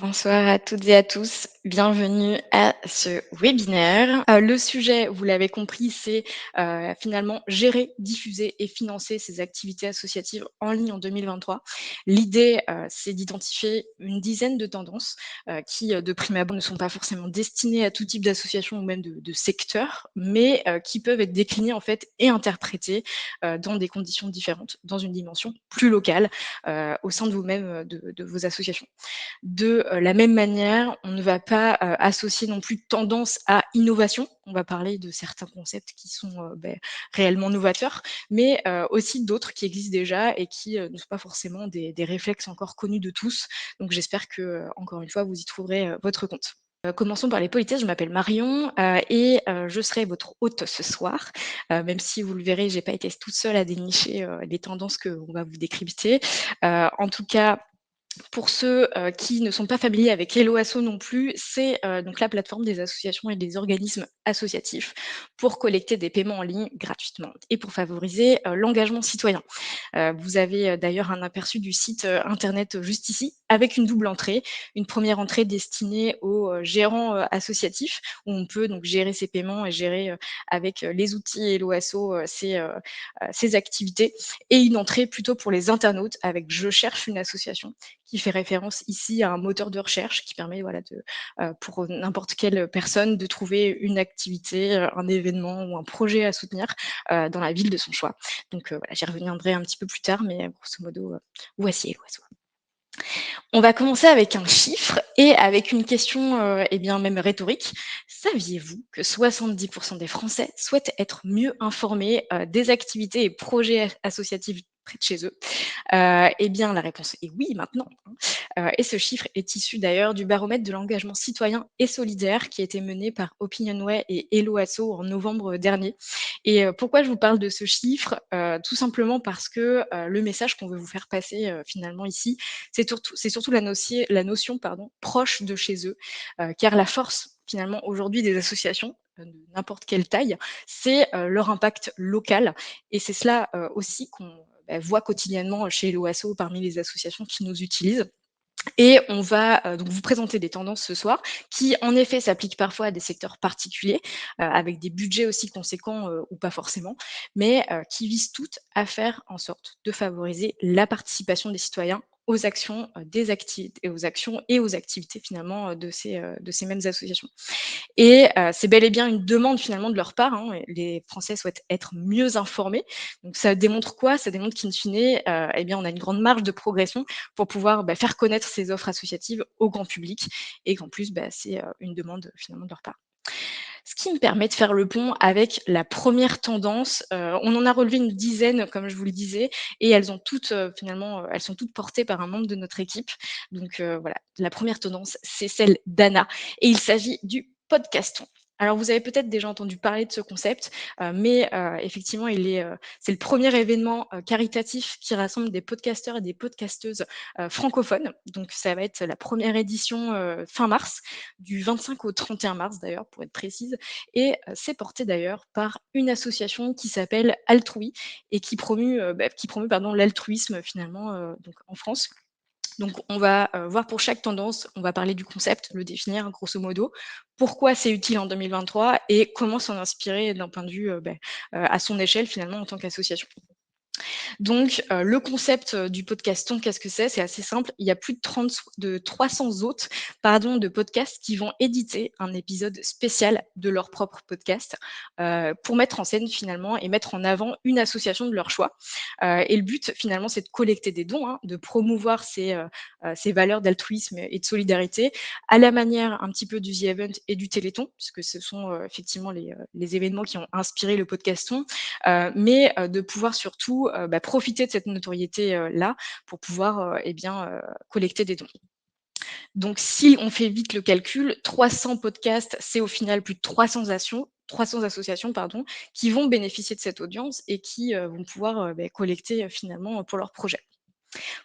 Bonsoir à toutes et à tous, bienvenue à ce webinaire. Le sujet, vous l'avez compris, c'est finalement gérer, diffuser et financer ces activités associatives en ligne en 2023. L'idée, c'est d'identifier une dizaine de tendances qui, de prime abord, ne sont pas forcément destinées à tout type d'association ou même de secteur, mais qui peuvent être déclinées en fait et interprétées dans des conditions différentes, dans une dimension plus locale, au sein de vous-même, de vos associations. De la même manière, on ne va pas associer non plus tendance à innovation. On va parler de certains concepts qui sont réellement novateurs, mais aussi d'autres qui existent déjà et qui ne sont pas forcément des réflexes encore connus de tous. Donc j'espère que, encore une fois, vous y trouverez votre compte. Commençons par les politesses. Je m'appelle Marion et je serai votre hôte ce soir. Même si vous le verrez, j'ai pas été toute seule à dénicher les tendances qu'on va vous décrypter. En tout cas, pour ceux, qui ne sont pas familiers avec Hello Asso non plus, c'est, donc la plateforme des associations et des organismes associatifs pour collecter des paiements en ligne gratuitement et pour favoriser, l'engagement citoyen. Vous avez, d'ailleurs un aperçu du site, internet juste ici, avec une double entrée. Une première entrée destinée aux, gérants, associatifs, où on peut donc gérer ses paiements et gérer, avec, les outils Hello Asso, ses activités et une entrée plutôt pour les internautes avec «Je cherche une association», qui fait référence ici à un moteur de recherche qui permet voilà de, pour n'importe quelle personne de trouver une activité, un événement ou un projet à soutenir, dans la ville de son choix. Donc voilà, j'y reviendrai un petit peu plus tard, mais grosso modo, voici l'oiseau. On va commencer avec un chiffre et avec une question, et bien même rhétorique. Saviez-vous que 70 des Français souhaitent être mieux informés, des activités et projets associatifs près de chez eux? Eh bien, la réponse est oui maintenant, hein. Et ce chiffre est issu d'ailleurs du baromètre de l'engagement citoyen et solidaire qui a été mené par Opinionway et Hello Asso en novembre dernier. Et pourquoi je vous parle de ce chiffre? Tout simplement parce que, le message qu'on veut vous faire passer, finalement ici, c'est surtout la notion pardon, proche de chez eux, car la force finalement aujourd'hui des associations, de n'importe quelle taille, c'est, leur impact local et c'est cela, aussi qu'on, voit quotidiennement chez l'OASO parmi les associations qui nous utilisent. Et on va, donc vous présenter des tendances ce soir qui, en effet, s'appliquent parfois à des secteurs particuliers, avec des budgets aussi conséquents, ou pas forcément, mais qui visent toutes à faire en sorte de favoriser la participation des citoyens aux actions, des activités aux actions et aux activités finalement, de ces mêmes associations. Et c'est bel et bien une demande finalement de leur part, hein, et les Français souhaitent être mieux informés. Donc ça démontre quoi? Ça démontre qu'in fine, eh bien, on a une grande marge de progression pour pouvoir, faire connaître ces offres associatives au grand public et qu'en plus, c'est, une demande, finalement de leur part. Ce qui me permet de faire le pont avec la première tendance, on en a relevé une dizaine comme je vous le disais et elles ont toutes, finalement, elles sont toutes portées par un membre de notre équipe. Donc voilà, la première tendance, c'est celle d'Anna et il s'agit du podcaston. Alors vous avez peut-être déjà entendu parler de ce concept, mais effectivement c'est le premier événement, caritatif qui rassemble des podcasteurs et des podcasteuses, francophones. Donc ça va être la première édition, fin mars, du 25 au 31 mars d'ailleurs pour être précise et c'est porté d'ailleurs par une association qui s'appelle Altrui et qui promeut pardon l'altruisme finalement, donc en France. Donc on va, voir pour chaque tendance, on va parler du concept, le définir grosso modo, pourquoi c'est utile en 2023 et comment s'en inspirer d'un point de vue, à son échelle finalement en tant qu'association. Donc, le concept, du podcaston, qu'est-ce que c'est? C'est assez simple. Il y a plus de 300 hôtes, pardon, de podcasts qui vont éditer un épisode spécial de leur propre podcast, pour mettre en scène finalement et mettre en avant une association de leur choix. Et le but finalement, c'est de collecter des dons, hein, de promouvoir ces valeurs d'altruisme et de solidarité à la manière un petit peu du The Event et du Téléthon, puisque ce sont, effectivement les événements qui ont inspiré le podcaston. Mais de pouvoir surtout, profiter de cette notoriété, là pour pouvoir, collecter des dons. Donc si on fait vite le calcul, 300 podcasts, c'est au final plus de 300 associations pardon, qui vont bénéficier de cette audience et qui, vont pouvoir, collecter, finalement, pour leur projet.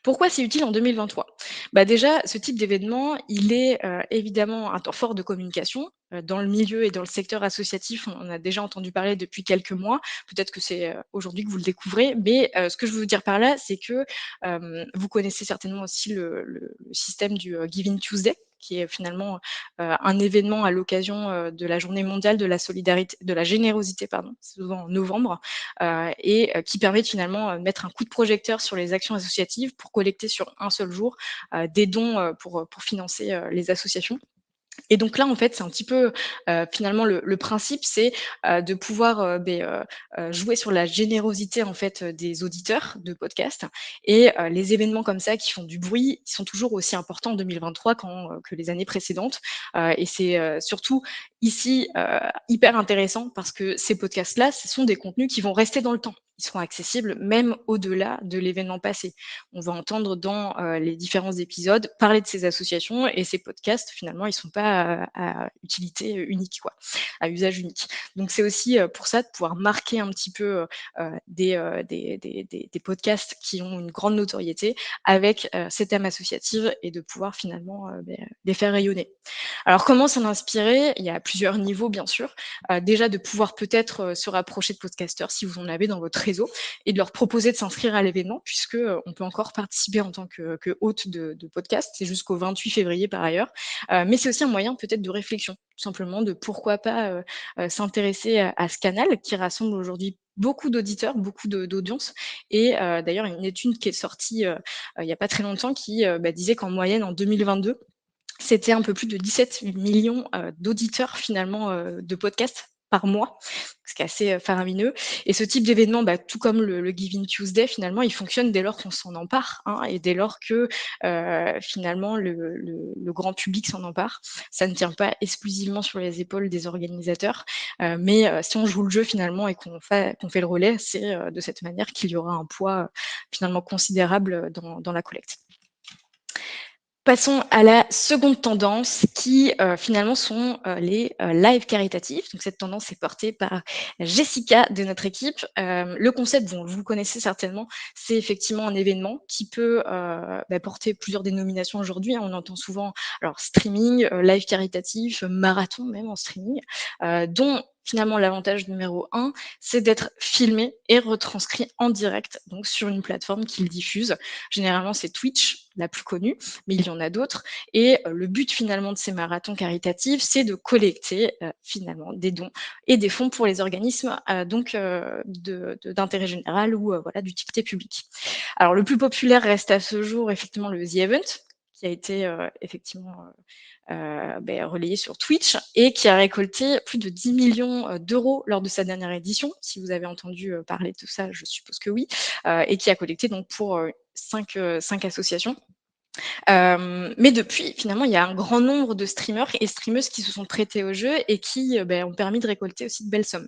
Pourquoi c'est utile en 2023? Bah, déjà, ce type d'événement, il est, évidemment un temps fort de communication. Dans le milieu et dans le secteur associatif, on en a déjà entendu parler depuis quelques mois. Peut-être que c'est, aujourd'hui que vous le découvrez, mais ce que je veux vous dire par là, c'est que, vous connaissez certainement aussi le système du, Giving Tuesday, qui est finalement, un événement à l'occasion, de la journée mondiale de la solidarité de la générosité, pardon, c'est souvent en novembre, et qui permet de finalement, mettre un coup de projecteur sur les actions associatives pour collecter sur un seul jour, des dons, pour financer, les associations. Et donc là, en fait, c'est un petit peu, finalement le principe, c'est, de pouvoir, jouer sur la générosité, en fait, des auditeurs de podcasts et les événements comme ça qui font du bruit, ils sont toujours aussi importants en 2023 que les années précédentes, et c'est, surtout ici, hyper intéressant parce que ces podcasts-là, ce sont des contenus qui vont rester dans le temps. Ils seront accessibles même au-delà de l'événement passé. On va entendre dans, les différents épisodes parler de ces associations et ces podcasts finalement ils sont pas à utilité unique quoi, à usage unique. Donc c'est aussi, pour ça de pouvoir marquer un petit peu, des podcasts qui ont une grande notoriété avec, ces thèmes associatifs et de pouvoir finalement, les faire rayonner. Alors comment s'en inspirer? Il y a plusieurs niveaux bien sûr. Déjà de pouvoir peut-être, se rapprocher de podcasteurs si vous en avez dans votre réseau et de leur proposer de s'inscrire à l'événement puisque, on peut encore participer en tant que hôte de podcast. C'est jusqu'au 28 février par ailleurs. Mais c'est aussi un moyen peut-être de réflexion, tout simplement de pourquoi pas, s'intéresser à ce canal qui rassemble aujourd'hui beaucoup d'auditeurs, beaucoup de d'audience et d'ailleurs une étude qui est sortie, il y a pas très longtemps qui, disait qu'en moyenne en 2022 c'était un peu plus de 17 millions d'auditeurs finalement, de podcasts par mois, ce qui est assez, faramineux et ce type d'événement, tout comme le Giving Tuesday finalement, il fonctionne dès lors qu'on s'en empare, hein et dès lors que, finalement le grand public s'en empare. Ça ne tient pas exclusivement sur les épaules des organisateurs, mais si on joue le jeu finalement et qu'on fait le relais, c'est, de cette manière qu'il y aura un poids, finalement considérable, dans la collecte. Passons à la seconde tendance qui, finalement sont, les, lives caritatifs. Donc cette tendance est portée par Jessica de notre équipe. Le concept, bon, vous le connaissez certainement, c'est effectivement un événement qui peut, porter plusieurs dénominations aujourd'hui, hein. On entend souvent alors streaming, live caritatif, marathon même en streaming, dont finalement l'avantage numéro un, c'est d'être filmé et retranscrit en direct, donc sur une plateforme qui le diffuse. Généralement, c'est Twitch, la plus connue, mais il y en a d'autres et le but finalement de ces marathons caritatifs, c'est de collecter, finalement des dons et des fonds pour les organismes, d'intérêt général ou voilà, d'utilité publique. Alors le plus populaire reste à ce jour effectivement le The Event, qui a été, effectivement, relayé sur Twitch et qui a récolté plus de 10 millions d'euros lors de sa dernière édition. Si vous avez entendu, parler de ça, je suppose que oui, et qui a collecté donc pour, 5 associations. Mais depuis, finalement, il y a un grand nombre de streamers et streameuses qui se sont prêtés au jeu et qui, ont permis de récolter aussi de belles sommes.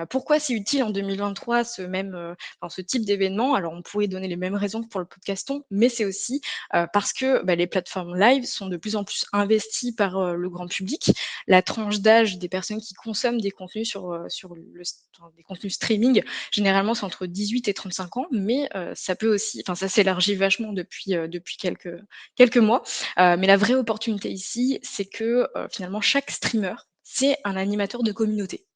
Pourquoi c'est utile en 2023 ce type d'événement? Alors on pourrait donner les mêmes raisons que pour le podcaston, mais c'est aussi, parce que, les plateformes live sont de plus en plus investies par, le grand public. La tranche d'âge des personnes qui consomment des contenus sur des contenus streaming, généralement c'est entre 18 et 35 ans, mais ça peut aussi ça s'élargit vachement depuis quelques mois. Mais la vraie opportunité ici, c'est que, finalement chaque streamer, c'est un animateur de communauté.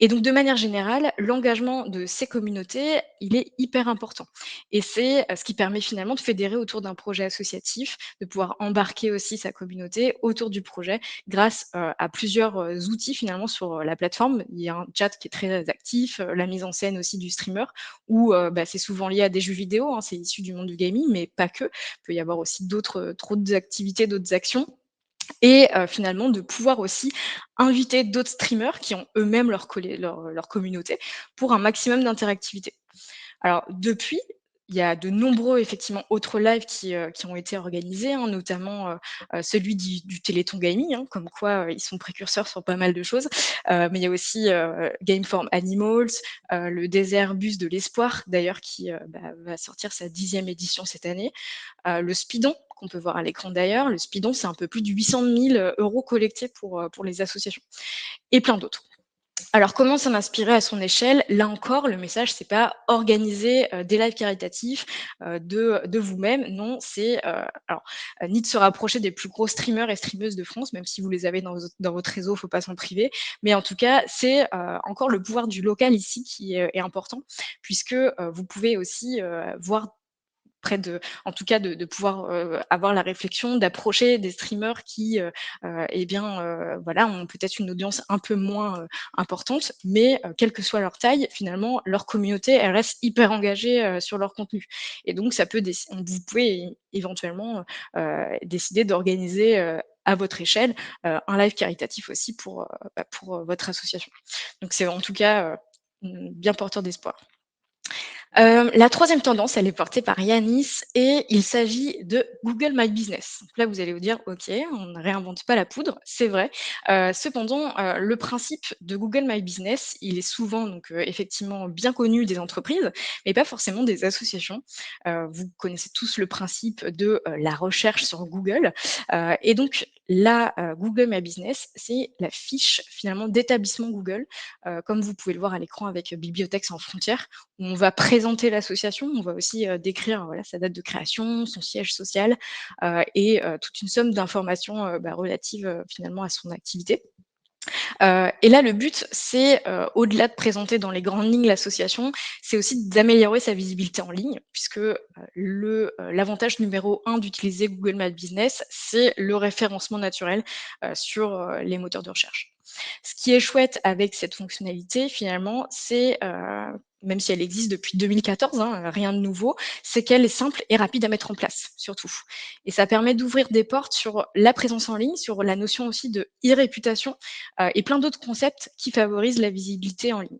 Et donc de manière générale, l'engagement de ces communautés, il est hyper important et c'est, ce qui permet finalement de fédérer autour d'un projet associatif, de pouvoir embarquer aussi sa communauté autour du projet grâce, à plusieurs, outils finalement sur, la plateforme. Il y a un chat qui est très actif, la mise en scène aussi du streamer où, c'est souvent lié à des jeux vidéo, hein, c'est issu du monde du gaming, mais pas que. Il peut y avoir aussi d'autres activités, d'autres actions et finalement de pouvoir aussi inviter d'autres streamers qui ont eux-mêmes leur communauté pour un maximum d'interactivité. Alors depuis, il y a de nombreux effectivement autres lives qui ont été organisés, hein, notamment, celui du Téléthon Gaming, hein, comme quoi, ils sont précurseurs sur pas mal de choses. Mais il y a aussi, Game for Animals, le Désert Bus de l'Espoir d'ailleurs qui, va sortir sa 10e édition cette année. Le Speedon, qu'on peut voir à l'écran d'ailleurs, le Speedon, c'est un peu plus de 800 000 € collectés pour les associations et plein d'autres. Alors, comment s'en inspirer à son échelle? Là encore, le message, c'est pas organiser, des lives caritatifs, de vous-même. Non, c'est, ni de se rapprocher des plus gros streamers et streameuses de France, même si vous les avez dans votre réseau, faut pas s'en priver. Mais en tout cas, c'est, encore le pouvoir du local ici qui est important puisque, vous pouvez aussi, voir près de en tout cas de pouvoir, avoir la réflexion d'approcher des streamers qui, et bien, voilà, ont peut-être une audience un peu moins, importante, mais quelle que soit leur taille, finalement, leur communauté, elle reste hyper engagée, sur leur contenu et donc ça peut déci vous pouvez éventuellement, décider d'organiser, à votre échelle, un live caritatif aussi pour, votre association. Donc c'est en tout cas, bien porteur d'espoir. La 3e tendance, elle est portée par Yanis et il s'agit de Google My Business. Donc là, vous allez vous dire: «OK, on ne réinvente pas la poudre», c'est vrai. Cependant, le principe de Google My Business, il est souvent donc effectivement bien connu des entreprises, mais pas forcément des associations. Vous connaissez tous le principe de, la recherche sur Google, et donc là, Google My Business, c'est la fiche finalement d'établissement Google, comme vous pouvez le voir à l'écran avec Bibliothèques sans frontières où on va présenter l'association, on va aussi, décrire, voilà, sa date de création, son siège social, et toute une somme d'informations, relatives, finalement à son activité. Et là, le but, c'est, au-delà de présenter dans les grandes lignes l'association, c'est aussi d'améliorer sa visibilité en ligne puisque, l'avantage numéro un d'utiliser Google My Business, c'est le référencement naturel, sur, les moteurs de recherche. Ce qui est chouette avec cette fonctionnalité finalement, c'est, même si elle existe depuis 2014, hein, rien de nouveau, c'est qu'elle est simple et rapide à mettre en place, surtout. Et ça permet d'ouvrir des portes sur la présence en ligne, sur la notion aussi de e-réputation, et plein d'autres concepts qui favorisent la visibilité en ligne.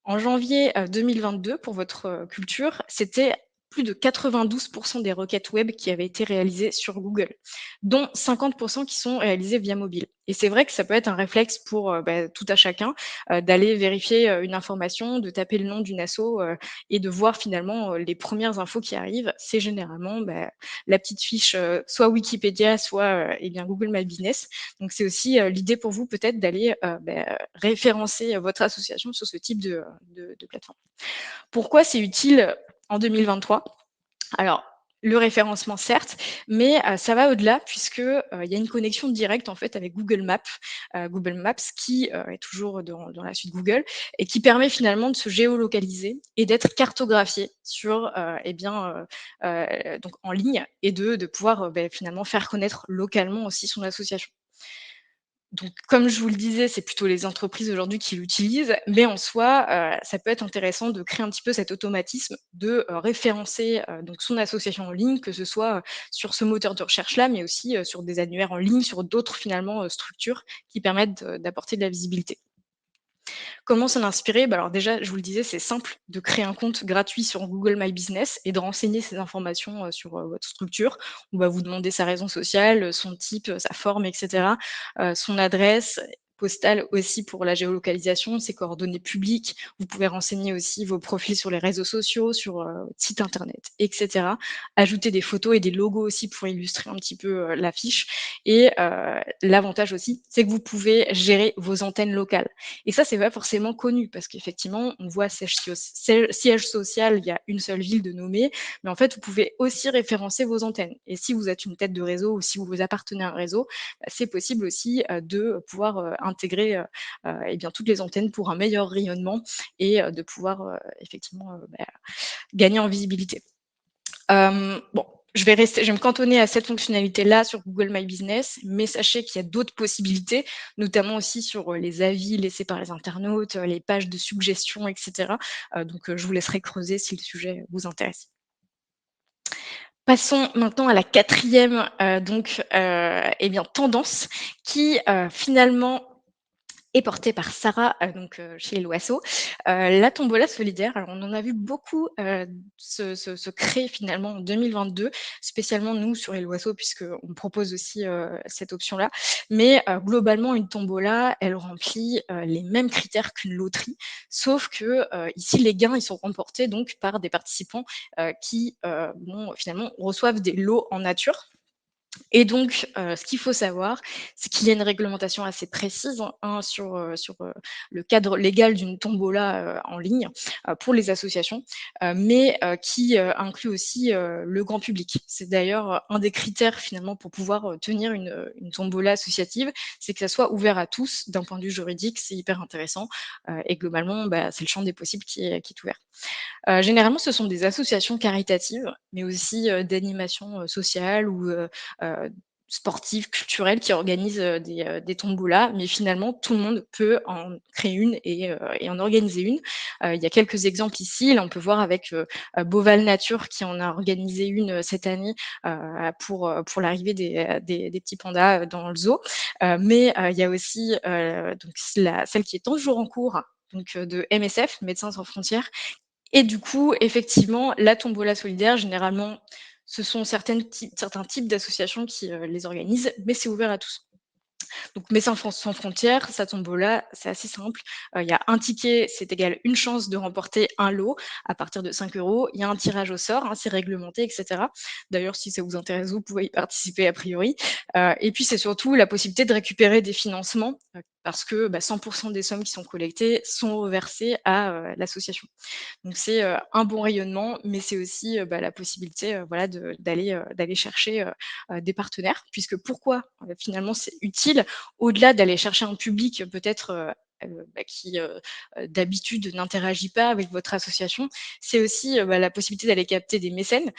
En janvier, 2022, pour votre, culture, c'était plus de 92 des requêtes web qui avaient été réalisées sur Google, dont 50 qui sont réalisées via mobile et c'est vrai que ça peut être un réflexe pour, tout à chacun, d'aller vérifier, une information, de taper le nom d'une asso, et de voir finalement, les premières infos qui arrivent. C'est généralement, la petite fiche, soit Wikipédia, soit, Google My Business. Donc c'est aussi, l'idée pour vous peut-être d'aller, référencer, votre association sur ce type de plateforme. Pourquoi c'est utile en 2023? Alors, le référencement certes, mais ça va au-delà puisque, il y a une connexion directe en fait avec Google Maps qui, est toujours dans la suite Google et qui permet finalement de se géolocaliser et d'être cartographié sur, donc en ligne et de pouvoir, finalement faire connaître localement aussi son association. Donc, comme je vous le disais, c'est plutôt les entreprises aujourd'hui qui l'utilisent, mais en soi, ça peut être intéressant de créer un petit peu cet automatisme de, référencer, donc son association en ligne, que ce soit, sur ce moteur de recherche-là, mais aussi, sur des annuaires en ligne, sur d'autres finalement, structures qui permettent d'apporter de la visibilité. Comment s'en inspirer? Bah, alors déjà, je vous le disais, c'est simple de créer un compte gratuit sur Google My Business et de renseigner ces informations, sur, votre structure. On va vous demander sa raison sociale, son type, sa forme et cetera, son adresse postale aussi pour la géolocalisation, ses coordonnées publiques. Vous pouvez renseigner aussi vos profils sur les réseaux sociaux, sur, votre site internet et cetera. Ajouter des photos et des logos aussi pour illustrer un petit peu, la fiche et l'avantage aussi, c'est que vous pouvez gérer vos antennes locales. Et ça, c'est pas forcément connu parce qu'effectivement, on voit siège social, il y a une seule ville de nommer, mais en fait, vous pouvez aussi référencer vos antennes. Et si vous êtes une tête de réseau ou si vous appartenez à un réseau, c'est possible aussi de pouvoir intégrer toutes les antennes pour un meilleur rayonnement et de pouvoir effectivement gagner en visibilité. Bon, je vais me cantonner à cette fonctionnalité-là sur Google My Business, mais sachez qu'il y a d'autres possibilités, notamment aussi sur, les avis laissés par les internautes, les pages de suggestions et cetera. Je vous laisserai creuser si le sujet vous intéresse. Passons maintenant à la 4e, tendance qui, finalement est portée par Sarah, chez Loiseau. La tombola solidaire, alors on en a vu beaucoup, se créer finalement en 2022, spécialement nous sur les Loiseau puisqu'on propose aussi, cette option-là. Mais, globalement une tombola, elle remplit, les mêmes critères qu'une loterie, sauf que, ici les gains, ils sont remportés donc par des participants, qui, finalement reçoivent des lots en nature Et donc, ce qu'il faut savoir, c'est qu'il y a une réglementation assez précise, sur le cadre légal d'une tombola, en ligne, pour les associations, mais qui, inclut aussi, le grand public. C'est d'ailleurs, un des critères finalement pour pouvoir, tenir une tombola associative, c'est que ça soit ouvert à tous d'un point de vue juridique, c'est hyper intéressant, et globalement, bah, c'est le champ des possibles qui est ouvert. Généralement, ce sont des associations caritatives, mais aussi, d'animation, sociale ou, heu, sportives, culturelles qui organisent, des tombolas, mais finalement tout le monde peut en créer une et en organiser une. Il y a quelques exemples ici. Là, on peut voir avec, Beauval Nature qui en a organisé une, cette année, pour l'arrivée des petits pandas, dans le zoo. Mais, il y a aussi, donc celle qui est toujours en cours, donc, de MSF, Médecins sans frontières, et du coup, effectivement, la tombola solidaire, généralement, ce sont certains types d'associations qui, les organisent, mais c'est ouvert à tous. Donc Médecins sans frontières, sa tombola, c'est assez simple. Il y a un ticket, c'est égal une chance de remporter un lot à partir de 5 €. Il y a un tirage au sort, hein, c'est réglementé, et cetera. D'ailleurs, si ça vous intéresse, vous pouvez y participer a priori. Et puis c'est surtout la possibilité de récupérer des financements, parce que, bah, 100 des sommes qui sont collectées sont reversées à, l'association. Donc c'est, un bon rayonnement, mais c'est aussi, bah, la possibilité, voilà, d'aller chercher, des partenaires. Puisque pourquoi, finalement c'est utile? Au-delà d'aller chercher un public, peut-être, bah, qui, d'habitude n'interagit pas avec votre association, c'est aussi, bah, la possibilité d'aller capter des mécènes,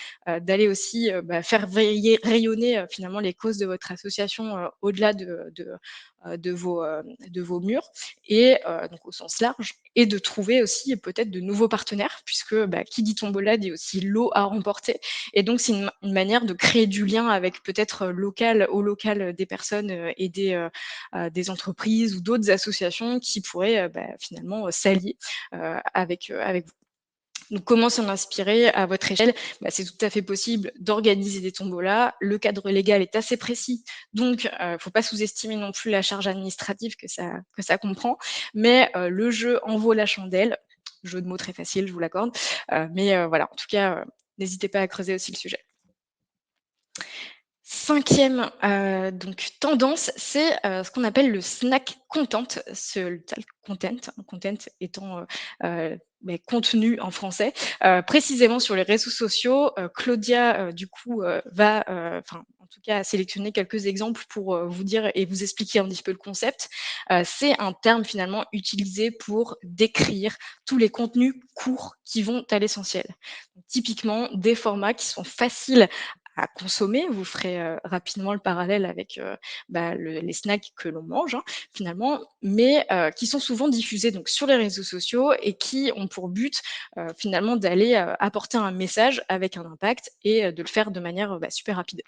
d'aller aussi, bah, faire rayonner, finalement les causes de votre association, au-delà de vos murs, et donc au sens large, et de trouver aussi peut-être de nouveaux partenaires, puisque, bah, qui dit tombola dit aussi lot à remporter, et donc c'est une manière de créer du lien avec peut-être, local, des personnes, et des entreprises ou d'autres associations qui pourraient, bah, finalement, s'allier, avec vous. Donc comment s'en inspirer à votre échelle? Bah, c'est tout à fait possible d'organiser des tombolas. Le cadre légal est assez précis, donc faut pas sous-estimer non plus la charge administrative que ça comprend. Mais le jeu en vaut la chandelle. Jeu de mots très facile, je vous l'accorde. Mais voilà, en tout cas, n'hésitez pas à creuser aussi le sujet. 5e, donc tendance, c'est, ce qu'on appelle le snack content, le content étant, beh, contenu en français. Précisément sur les réseaux sociaux, Claudia, du coup, va, enfin, en tout cas, sélectionner quelques exemples pour, vous dire et vous expliquer un petit peu le concept. C'est un terme finalement utilisé pour décrire tous les contenus courts qui vont à l'essentiel. Typiquement, des formats qui sont faciles à consommer. Vous ferez, rapidement le parallèle avec, bah, les snacks que l'on mange, hein, finalement, mais qui sont souvent diffusés donc sur les réseaux sociaux et qui ont pour but, finalement d'aller, apporter un message avec un impact, et de le faire de manière, bah, super rapide.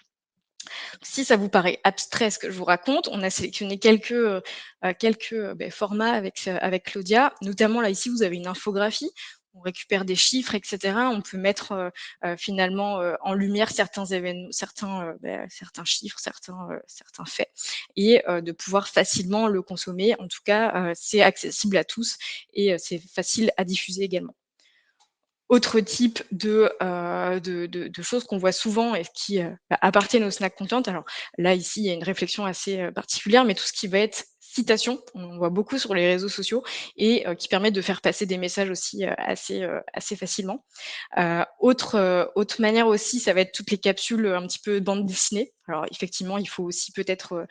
Si ça vous paraît abstrait ce que je vous raconte, on a sélectionné beh, formats avec Claudia. Notamment là, ici, vous avez une infographie. On récupère des chiffres, et cetera. On peut mettre, finalement, en lumière certains événements, certains chiffres, certains faits, et de pouvoir facilement le consommer. En tout cas, c'est accessible à tous, et c'est facile à diffuser également. Autre type de choses qu'on voit souvent et qui, bah, appartiennent au snack content. Alors là, ici, il y a une réflexion assez, particulière, mais tout ce qui va être citation, on en voit beaucoup sur les réseaux sociaux, et qui permettent de faire passer des messages aussi, assez facilement. Autre manière aussi, ça va être toutes les capsules, un petit peu bande dessinée. Alors effectivement, il faut aussi peut-être,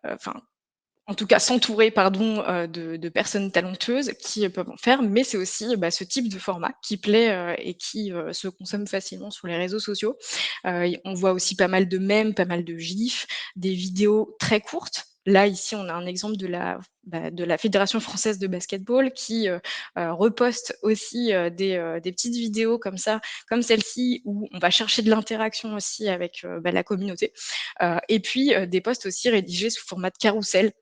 enfin, en tout cas, s'entourer, pardon, de personnes talentueuses qui, peuvent en faire, mais c'est aussi, bah, ce type de format qui plaît, et qui, se consomme facilement sur les réseaux sociaux. Y On voit aussi pas mal de mèmes, pas mal de gifs, des vidéos très courtes. Là, ici, on a un exemple de la Fédération française de basketball qui, reposte aussi, des petites vidéos comme ça, comme celle-ci, où on va chercher de l'interaction aussi avec, bah, la communauté. Et puis, des posts aussi rédigés sous format de carrousel,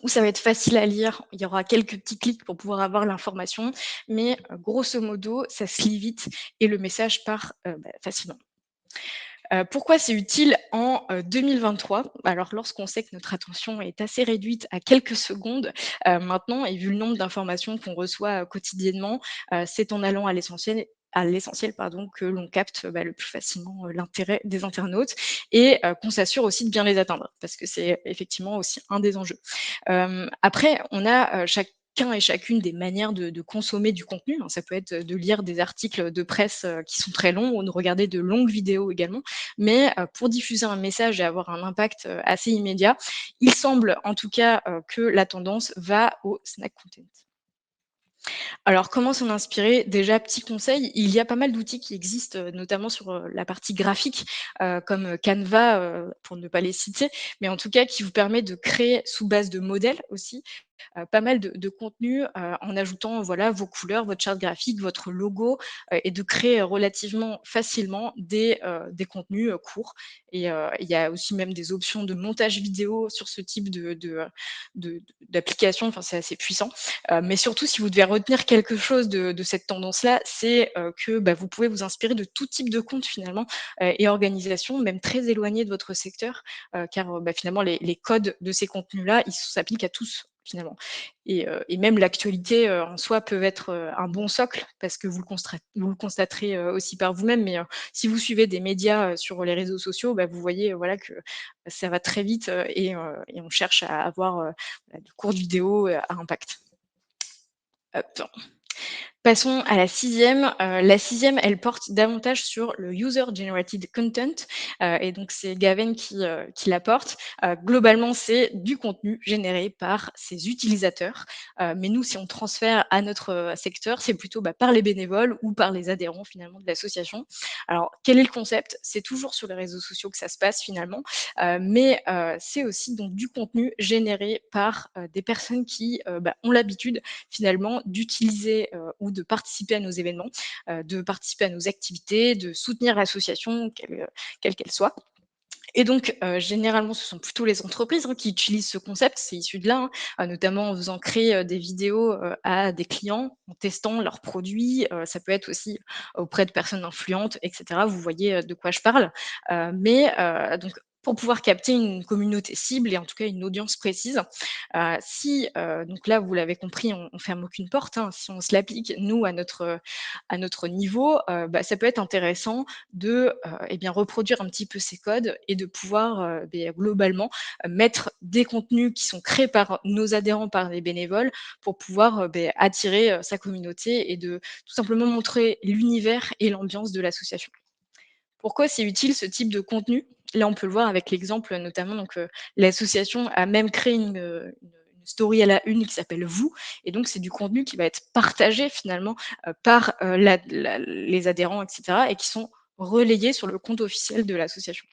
où ça va être facile à lire. Il y aura quelques petits clics pour pouvoir avoir l'information, mais grosso modo, ça se lit vite et le message part, bah, facilement. Pourquoi c'est utile en, 2023? Alors lorsqu'on sait que notre attention est assez réduite à quelques secondes, maintenant, et vu le nombre d'informations qu'on reçoit, quotidiennement, c'est en allant à l'essentiel à l'essentiel pardon, que l'on capte, le plus facilement, l'intérêt des internautes et qu'on s'assure aussi de bien les atteindre parce que c'est effectivement aussi un des enjeux. Après on a, chacun et chacune des manières de consommer du contenu, hein. Ça peut être, de lire des articles de presse, qui sont très longs ou de regarder de longues vidéos également. Mais, pour diffuser un message et avoir un impact, assez immédiat, il semble en tout cas, que la tendance va au snack content. Alors, comment s'en inspirer? Déjà, petit conseil, il y a pas mal d'outils qui existent, notamment sur, la partie graphique, comme, Canva, pour ne pas les citer, mais en tout cas qui vous permet de créer sous base de modèles aussi, pas mal de contenu, en ajoutant, voilà, vos couleurs, votre charte graphique, votre logo, et de créer, relativement facilement des contenus, courts et il y a aussi même des options de montage vidéo sur ce type de d'application, enfin, c'est assez puissant. Mais surtout, si vous devez retenir quelque chose de cette tendance-là, c'est, que, vous pouvez vous inspirer de tout type de compte finalement, et organisations, même très éloignées de votre secteur, car, finalement les codes de ces contenus-là, ils s'appliquent à tous finalement et même l'actualité, en soi peut être, un bon socle parce que vous le constaterez, aussi par vous-même, mais, si vous suivez des médias, sur les réseaux sociaux, vous voyez, voilà que ça va très vite, et on cherche à avoir, voilà, de courtes vidéos, à impact. Hop. Passons à la sixième. La sixième, elle porte davantage sur le user generated content, et donc c'est Gaven qui la porte. Globalement, c'est du contenu généré par ses utilisateurs, mais nous, si on transfère à notre, secteur, c'est plutôt, par les bénévoles ou par les adhérents finalement de l'association. Alors quel est le concept? C'est toujours sur les réseaux sociaux que ça se passe finalement, mais c'est aussi donc du contenu généré par, des personnes qui, ont l'habitude finalement d'utiliser, ou de participer à nos événements, de participer à nos activités, de soutenir l'association, quelle qu'elle soit. Et donc, généralement, ce sont plutôt les entreprises, hein, qui utilisent ce concept, c'est issu de là, hein, notamment en faisant créer, des vidéos, à des clients, en testant leurs produits, ça peut être aussi auprès de personnes influentes et cetera. Vous voyez, de quoi je parle? Donc pour pouvoir capter une communauté cible et en tout cas une audience précise, si, donc là, vous l'avez compris, on ferme aucune porte, hein. Si on se l'applique, nous, à notre niveau, ça peut être intéressant de, reproduire un petit peu ces codes et de pouvoir, globalement, mettre des contenus qui sont créés par nos adhérents, par les bénévoles, pour pouvoir, attirer, sa communauté et de tout simplement montrer l'univers et l'ambiance de l'association. Pourquoi c'est utile ce type de contenu? Là, on peut le voir avec l'exemple, notamment donc, l'association a même créé une story à la une qui s'appelle «Vous» et donc c'est du contenu qui va être partagé finalement, par, les adhérents et cetera et qui sont relayés sur le compte officiel de l'association.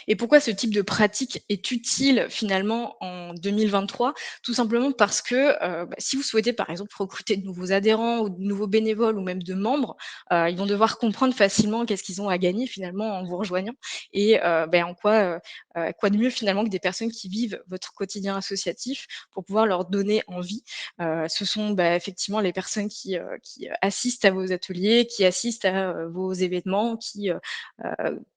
Et pourquoi ce type de pratique est utile finalement en 2023? Tout simplement parce que, si vous souhaitez par exemple recruter de nouveaux adhérents ou de nouveaux bénévoles ou même de membres, ils vont devoir comprendre facilement qu'est-ce qu'ils ont à gagner finalement en vous rejoignant et en quoi de mieux finalement que des personnes qui vivent votre quotidien associatif pour pouvoir leur donner envie. Ce sont, effectivement les personnes qui assistent à vos ateliers, qui assistent à, vos événements, qui,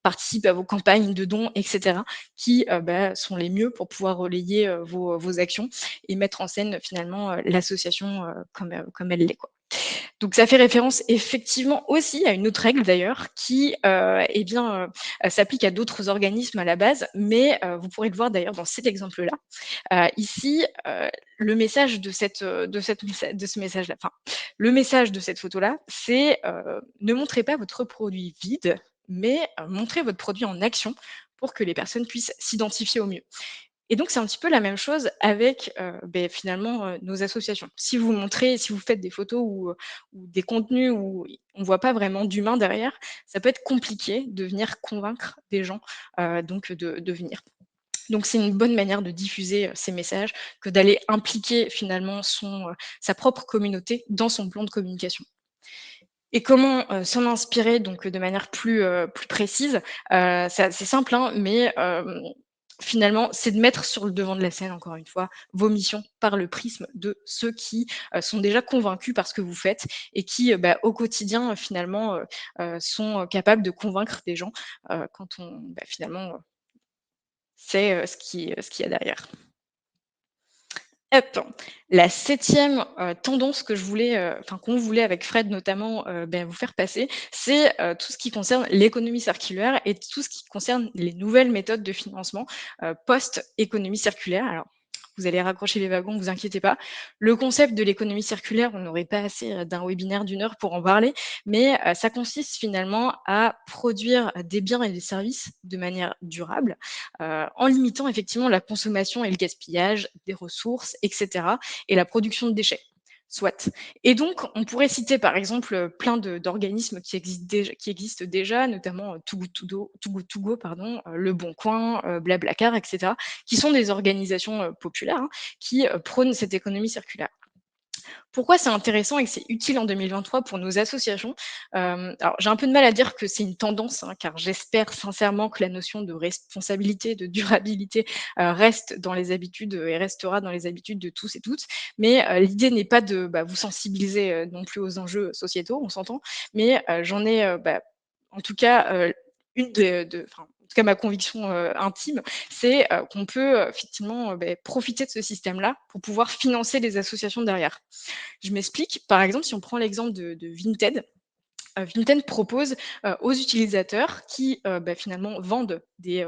participent à vos campagnes de dons et cetera, qui, sont les mieux pour pouvoir relayer, vos actions et mettre en scène finalement, l'association, comme elle l'est, quoi. Donc ça fait référence effectivement aussi à une autre règle d'ailleurs qui, s'applique à d'autres organismes à la base, mais vous pourrez le voir d'ailleurs dans cet exemple-là. Ici, le message de ce message-là, enfin, le message de cette photo-là, c'est, ne montrez pas votre produit vide, mais montrez votre produit en action pour que les personnes puissent s'identifier au mieux. Et donc c'est un petit peu la même chose avec, finalement, nos associations. Si vous faites des photos ou des contenus où on voit pas vraiment d'humain derrière, ça peut être compliqué de venir convaincre des gens, donc de venir. Donc c'est une bonne manière de diffuser, ces messages que d'aller impliquer finalement sa propre communauté dans son plan de communication. Et comment, s'en inspirer donc, de manière plus précise? C'est assez simple, hein, mais finalement, c'est de mettre sur le devant de la scène, encore une fois, vos missions par le prisme de ceux qui, sont déjà convaincus par ce que vous faites et qui, au quotidien, finalement, sont, capables de convaincre des gens, quand on, finalement, sait, ce qu'il y a derrière. Hop, la septième tendance que je voulais, enfin qu'on voulait avec Fred notamment, vous faire passer, c'est, tout ce qui concerne l'économie circulaire et tout ce qui concerne les nouvelles méthodes de financement, post-économie circulaire. Alors, vous allez raccrocher les wagons, vous inquiétez pas. Le concept de l'économie circulaire, on n'aurait pas assez, d'un webinaire d'une heure pour en parler, mais, ça consiste finalement à produire des biens et des services de manière durable, en limitant effectivement la consommation et le gaspillage des ressources, et cetera, et la production de déchets. Soit. Et donc, on pourrait citer par exemple plein d'organismes qui existent déjà, notamment Too Good To Go, pardon, Le Bon Coin, Blablacar, etc., qui sont des organisations populaires, hein, qui prônent cette économie circulaire. Pourquoi c'est intéressant et que c'est utile en 2023 pour nos associations? Alors j'ai un peu de mal à dire que c'est une tendance, hein, car j'espère sincèrement que la notion de responsabilité, de durabilité, reste dans les habitudes, et restera dans les habitudes de tous et toutes. Mais, l'idée n'est pas de, vous sensibiliser, non plus aux enjeux sociétaux, on s'entend, mais, j'en ai, en tout cas, une de enfin, en tout cas ma conviction, intime, c'est, qu'on peut, effectivement, profiter de ce système-là pour pouvoir financer les associations derrière. Je m'explique. Par exemple, si on prend l'exemple de Vinted, Vinted propose, aux utilisateurs qui, finalement vendent des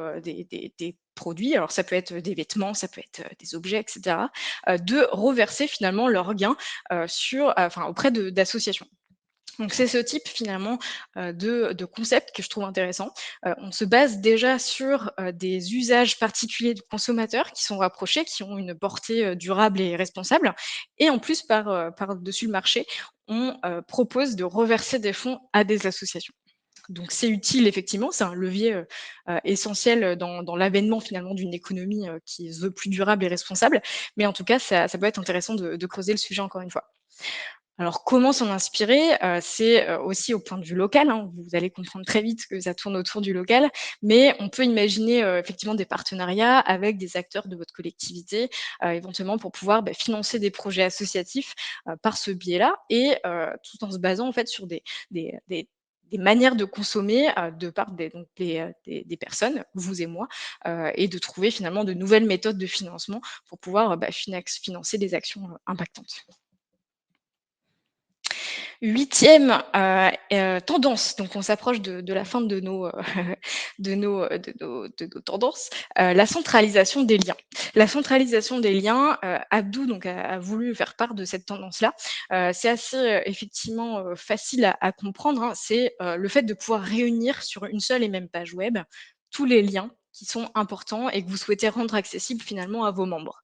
produits, alors ça peut être des vêtements, ça peut être, des objets et cetera, de reverser finalement leurs gains, auprès d'associations. Donc c'est ce type finalement, de concept que je trouve intéressant. On se base déjà sur, des usages particuliers de consommateurs qui sont rapprochés, qui ont une portée, durable et responsable, et en plus par-dessus le marché, on, propose de reverser des fonds à des associations. Donc c'est utile effectivement, c'est un levier, essentiel, dans l'avènement finalement d'une économie, qui se veut plus durable et responsable. Mais en tout cas, ça peut être intéressant de creuser le sujet encore une fois. Alors comment s'en inspirer? C'est, aussi au point de vue local, hein. Vous allez comprendre très vite que ça tourne autour du local, mais on peut imaginer, effectivement des partenariats avec des acteurs de votre collectivité, éventuellement pour pouvoir, financer des projets associatifs, par ce biais-là, et tout en se basant en fait sur des des des manières de consommer, de part des personnes, vous et moi, et de trouver finalement de nouvelles méthodes de financement pour pouvoir, financer des actions, impactantes. Huitième tendance, donc on s'approche de la fin de nos, de nos tendances, la centralisation des liens. La centralisation des liens, Abdou donc a voulu faire part de cette tendance-là. C'est assez, effectivement, facile à comprendre, hein. C'est, le fait de pouvoir réunir sur une seule et même page web tous les liens qui sont importants et que vous souhaitez rendre accessibles finalement à vos membres.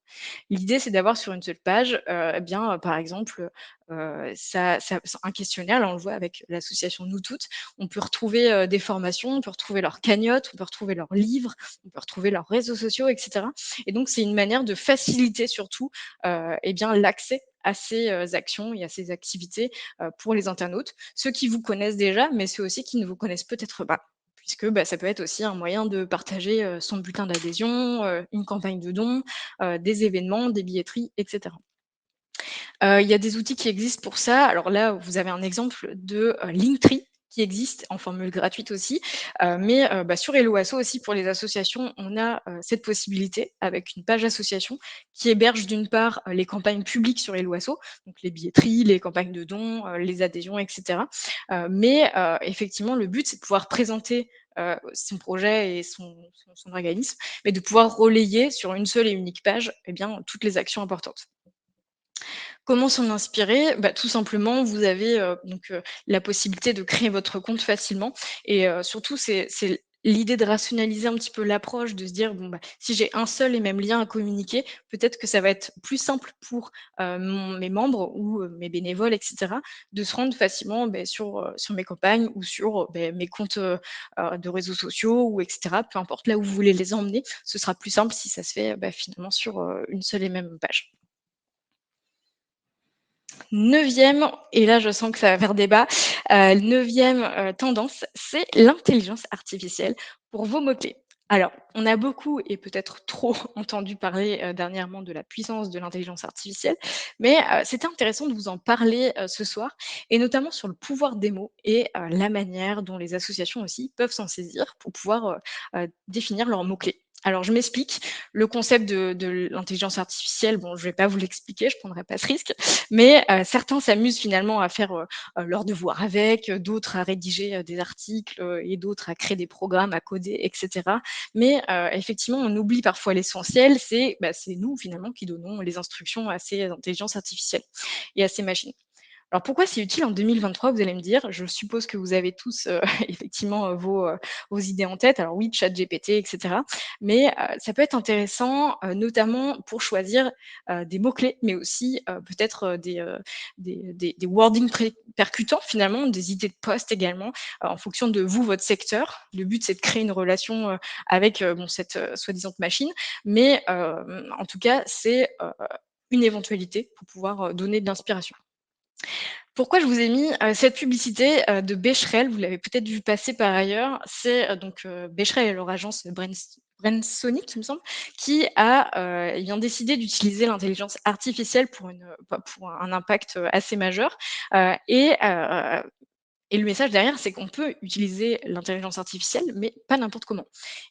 L'idée, c'est d'avoir sur une seule page, par exemple, un questionnaire. Là, on le voit avec l'association Nous Toutes. On peut retrouver, des formations, on peut retrouver leurs cagnottes, on peut retrouver leurs livres, on peut retrouver leurs réseaux sociaux, et cetera. Et donc c'est une manière de faciliter surtout, l'accès à ces, actions et à ces activités, pour les internautes. Ceux qui vous connaissent déjà, mais ceux aussi qui ne vous connaissent peut-être pas. Puisque, ça peut être aussi un moyen de partager, son bulletin d'adhésion, une campagne de dons, des événements, des billetteries, et cetera. Il y a des outils qui existent pour ça. Alors là, vous avez un exemple de, Linktree qui existe en formule gratuite aussi, sur Hello Asso aussi pour les associations, on a, cette possibilité avec une page association qui héberge d'une part, les campagnes publiques sur Hello Asso, donc les billetteries, les campagnes de dons, les adhésions, et cetera. Effectivement, le but, c'est de pouvoir présenter, son projet et son organisme, mais de pouvoir relayer sur une seule et unique page, toutes les actions importantes. Comment s'en inspirer? Tout simplement, vous avez, la possibilité de créer votre compte facilement, et surtout c'est l'idée de rationaliser un petit peu l'approche, de se dire: «Bon, si j'ai un seul et même lien à communiquer, peut-être que ça va être plus simple pour, mes membres ou mes bénévoles, et cetera, de se rendre facilement, sur mes campagnes ou sur, mes comptes, de réseaux sociaux, ou et cetera». Peu importe là où vous voulez les emmener, ce sera plus simple si ça se fait, finalement sur, une seule et même page. Neuvième, et là je sens que ça va faire débat, 9e, tendance, c'est l'intelligence artificielle pour vos mots-clés. Alors, on a beaucoup et peut-être trop entendu parler, dernièrement de la puissance de l'intelligence artificielle, mais c'était intéressant de vous en parler, ce soir, et notamment sur le pouvoir des mots et la manière dont les associations aussi peuvent s'en saisir pour pouvoir, définir leurs mots-clés. Alors je m'explique. Le concept de l'intelligence artificielle, bon, je vais pas vous l'expliquer, je prendrai pas ce risque, mais certains s'amusent finalement à faire, leurs devoirs avec, d'autres à rédiger, des articles, et d'autres à créer des programmes, à coder et cetera. Mais effectivement, on oublie parfois l'essentiel, c'est nous finalement qui donnons les instructions à ces intelligences artificielles et à ces machines. Alors pourquoi c'est utile en 2023, vous allez me dire? Je suppose que vous avez tous, effectivement, vos idées en tête. Alors oui, ChatGPT et cetera, mais ça peut être intéressant, notamment pour choisir, des mots-clés, mais aussi, peut-être, des wordings percutants finalement, des idées de posts également, en fonction de vous, votre secteur. Le but, c'est de créer une relation, avec, bon, cette, soi-disant machine, mais en tout cas, c'est, une éventualité pour pouvoir, donner de l'inspiration. Pourquoi je vous ai mis, cette publicité, de Becherel, vous l'avez peut-être vu passer par ailleurs. C'est, donc, Becherel et leur agence Brainsonic, il me semble, qui ils vient décider d'utiliser l'intelligence artificielle pour un impact, assez majeur, et le message derrière, c'est qu'on peut utiliser l'intelligence artificielle, mais pas n'importe comment.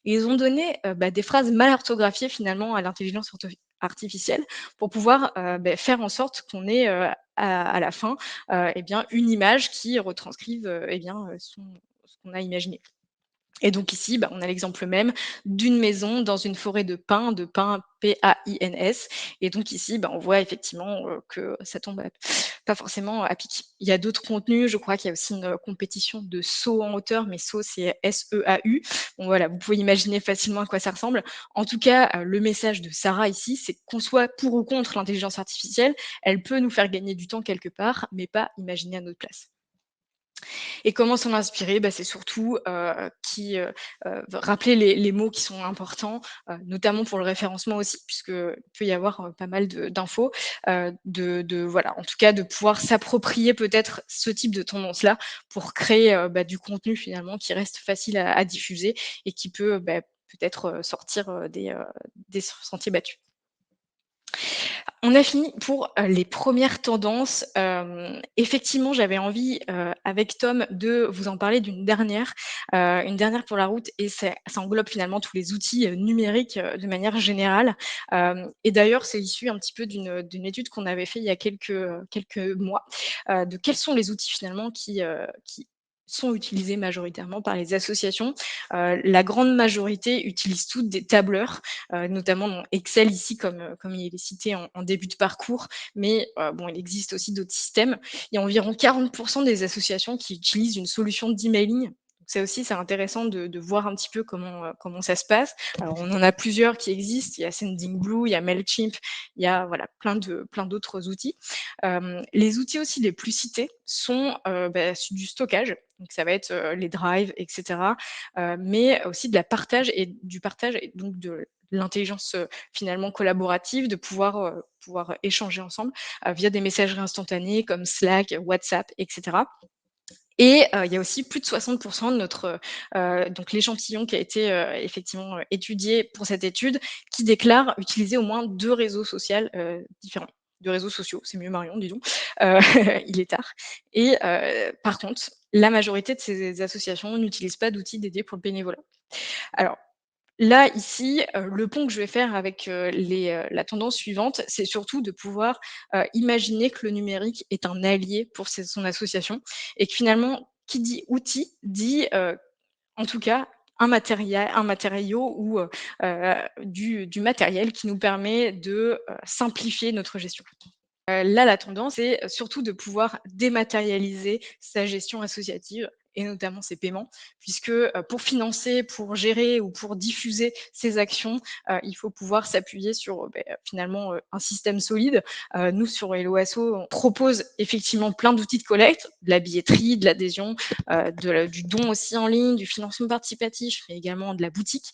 Et ils ont donné, des phrases mal orthographiées finalement à l'intelligence artificielle pour pouvoir, faire en sorte qu'on ait, à la fin, une image qui retranscrive, ce qu'on a imaginé. Et donc ici, on a l'exemple même d'une maison dans une forêt de pins P-A-I-N-S. Et donc ici, on voit effectivement, que ça tombe pas forcément à pic. Il y a d'autres contenus, je crois qu'il y a aussi une compétition de saut en hauteur, mais saut c'est S-E-A-U. Bon voilà, vous pouvez imaginer facilement à quoi ça ressemble. En tout cas, le message de Sarah ici, c'est qu'on soit pour ou contre l'intelligence artificielle, elle peut nous faire gagner du temps quelque part, mais pas imaginer à notre place. Et comment s'en inspirer? C'est surtout, rappeler les mots qui sont importants, notamment pour le référencement aussi, puisqu'il peut y avoir, pas mal d'infos, de voilà, en tout cas de pouvoir s'approprier peut-être ce type de tendance-là pour créer, du contenu finalement qui reste facile à diffuser et qui peut, peut-être, sortir, des sentiers battus. On a fini pour, les premières tendances. Effectivement, j'avais envie, avec Tom, de vous en parler une dernière pour la route et ça englobe finalement tous les outils, numériques, de manière générale. Et d'ailleurs, c'est issu un petit peu d'une étude qu'on avait fait il y a quelques mois, de quels sont les outils finalement qui sont utilisés majoritairement par les associations. La grande majorité utilisent toutes des tableurs, notamment dans Excel ici comme il est cité en début de parcours, mais bon, il existe aussi d'autres systèmes. Il y a environ 40 des associations qui utilisent une solution d'emailing. Ça aussi, c'est intéressant de voir un petit peu comment ça se passe. Alors on en a plusieurs qui existent, il y a Sendingblue, il y a Mailchimp, il y a voilà plein d'autres outils. Les outils aussi les plus cités sont, du stockage, donc ça va être, les drives et cetera, mais aussi de la partage et du partage et donc de l'intelligence, finalement collaborative, de pouvoir échanger ensemble, via des messageries instantanées comme Slack, WhatsApp et cetera. Et il y a aussi plus de 60 de notre, donc l'échantillon qui a été, effectivement, étudié pour cette étude, qui déclarent utiliser au moins 2 réseaux social, différents. 2 réseaux sociaux, c'est mieux Marion, dis donc. Heu, il est tard et par contre, la majorité de ces associations n'utilisent pas d'outils dédiés pour le bénévolat. Alors là, ici, le pont que je vais faire avec, la tendance suivante, c'est surtout de pouvoir, imaginer que le numérique est un allié pour son association et que finalement, qui dit outil dit, en tout cas, un matériau ou, du matériel qui nous permet de, simplifier notre gestion. Là, la tendance, c'est surtout de pouvoir dématérialiser sa gestion associative et notamment ses paiements puisque, pour financer, pour gérer ou pour diffuser ses actions, il faut pouvoir s'appuyer sur, finalement, un système solide. Nous, sur Hello Asso, on propose effectivement plein d'outils de collecte, de la billetterie, de l'adhésion, du don aussi en ligne, du financement participatif, mais également de la boutique,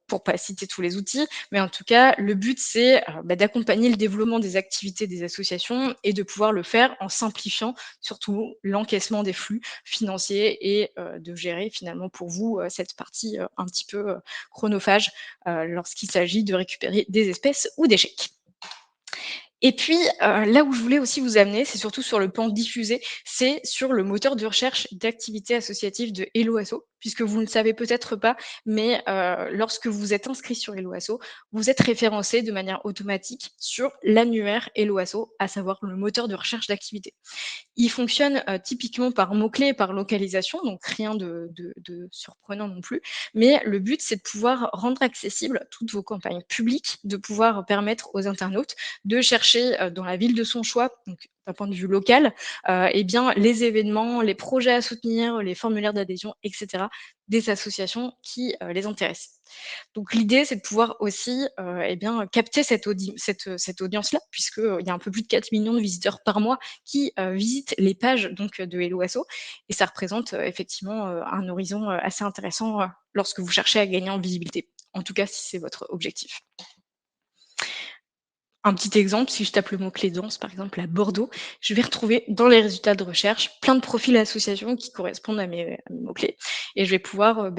pour pas citer tous les outils. Mais en tout cas, le but, c'est, d'accompagner le développement des activités des associations et de pouvoir le faire en simplifiant surtout l'encaissement des flux financiers et de gérer finalement pour vous, cette partie, un petit peu, chronophage, lorsqu'il s'agit de récupérer des espèces ou des chèques. Et puis, là où je voulais aussi vous amener, c'est surtout sur le plan diffusé, c'est sur le moteur de recherche d'activités associatives de Hello Asso, puisque vous ne le savez peut-être pas, mais lorsque vous êtes inscrit sur Hello Asso, vous êtes référencé de manière automatique sur l'annuaire Hello Asso, à savoir le moteur de recherche d'activités. Il fonctionne, typiquement par mots-clés, par localisation, donc rien de surprenant non plus. Mais le but, c'est de pouvoir rendre accessibles toutes vos campagnes publiques, de pouvoir permettre aux internautes de chercher, dans la ville de son choix, donc d'un point de vue local, et bien les événements, les projets à soutenir, les formulaires d'adhésion et cetera, des associations qui, les intéressent. Donc l'idée, c'est de pouvoir aussi, et bien, capter cette audience-là, puisque, il y a un peu plus de 4 millions de visiteurs par mois qui, visitent les pages donc, de Hello Asso et ça représente, effectivement, un horizon, assez intéressant, lorsque vous cherchez à gagner en visibilité. En tout cas, si c'est votre objectif. Un petit exemple, si je tape le mot-clé danse, par exemple, à Bordeaux, je vais retrouver dans les résultats de recherche plein de profils associations qui correspondent à mes mots-clés et je vais pouvoir,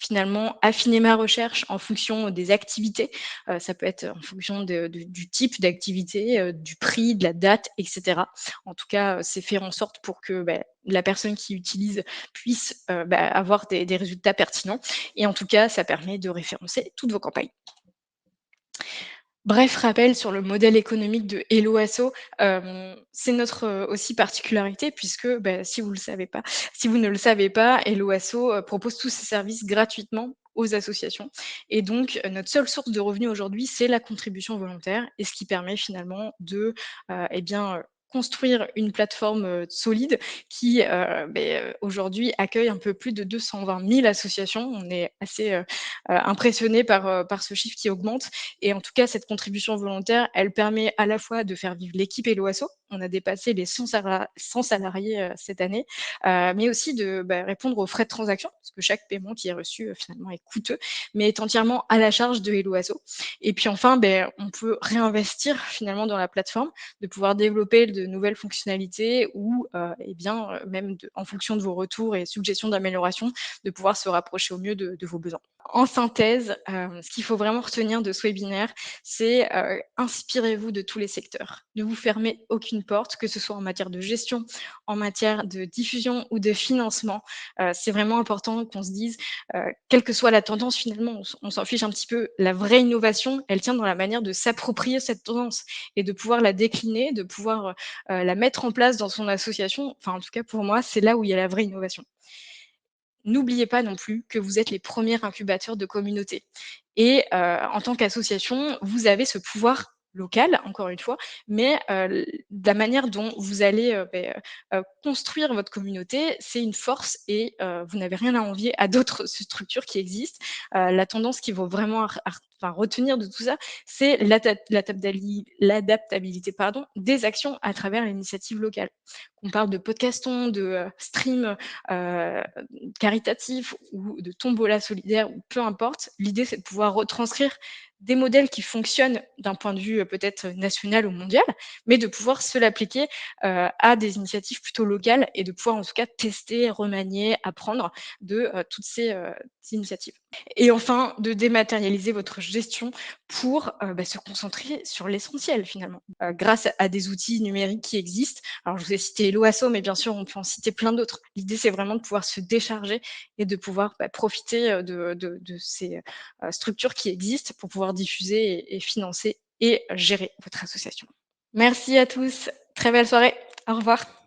finalement affiner ma recherche en fonction des activités. Ça peut être en fonction du type d'activité, du prix, de la date et cetera. En tout cas, c'est faire en sorte pour que, la personne qui utilise puisse, avoir des résultats pertinents et en tout cas, ça permet de référencer toutes vos campagnes. Bref rappel sur le modèle économique de Hello Asso, c'est notre, aussi particularité puisque, si vous ne le savez pas, Hello Asso, propose tous ses services gratuitement aux associations et donc notre seule source de revenus aujourd'hui, c'est la contribution volontaire et ce qui permet finalement de, construire une plateforme, solide qui, aujourd'hui accueille un peu plus de 220 000 associations. On est assez, impressionnés par ce chiffre qui augmente et en tout cas, cette contribution volontaire, elle permet à la fois de faire vivre l'équipe Hello Asso. On a dépassé les 100 salariés, cette année, mais aussi de, répondre aux frais de transaction, parce que chaque paiement qui est reçu, finalement est coûteux, mais est entièrement à la charge de Hello Asso. Et puis enfin, on peut réinvestir finalement dans la plateforme, de pouvoir développer de nouvelles fonctionnalités ou, même en fonction de vos retours et suggestions d'amélioration, de pouvoir se rapprocher au mieux de vos besoins. En synthèse, ce qu'il faut vraiment retenir de ce webinaire, c'est, inspirez-vous de tous les secteurs. Ne vous fermez aucune porte, que ce soit en matière de gestion, en matière de diffusion ou de financement. C'est vraiment important qu'on se dise, quelle que soit la tendance finalement, on s'en fiche un petit peu. La vraie innovation, elle tient dans la manière de s'approprier cette tendance et de pouvoir la décliner, de pouvoir, la mettre en place dans son association. Enfin, en tout cas pour moi, c'est là où il y a la vraie innovation. N'oubliez pas non plus que vous êtes les premiers incubateurs de communautés et en tant qu'association, vous avez ce pouvoir local, encore une fois, mais la manière dont vous allez, construire votre communauté, c'est une force et vous n'avez rien à envier à d'autres structures qui existent. La tendance qu'il faut vraiment retenir de tout ça, c'est l'adaptabilité, pardon, des actions à travers l'initiative locale. Qu'on parle de podcaston, de, stream, heu, caritatif ou de tombola solidaire ou peu importe, l'idée c'est de pouvoir retranscrire des modèles qui fonctionnent d'un point de vue, peut-être national ou mondial, mais de pouvoir se l'appliquer, à des initiatives plutôt locales et de pouvoir en tout cas tester, remanier, apprendre de, toutes ces initiatives. Et enfin, de dématérialiser votre gestion pour, se concentrer sur l'essentiel finalement, grâce à des outils numériques qui existent. Alors je vous ai cité Hello Asso, mais bien sûr on peut en citer plein d'autres. L'idée c'est vraiment de pouvoir se décharger et de pouvoir, profiter, de ces, structures qui existent pour pouvoir diffuser et financer et gérer votre association. Merci à tous, très belle soirée. Au revoir.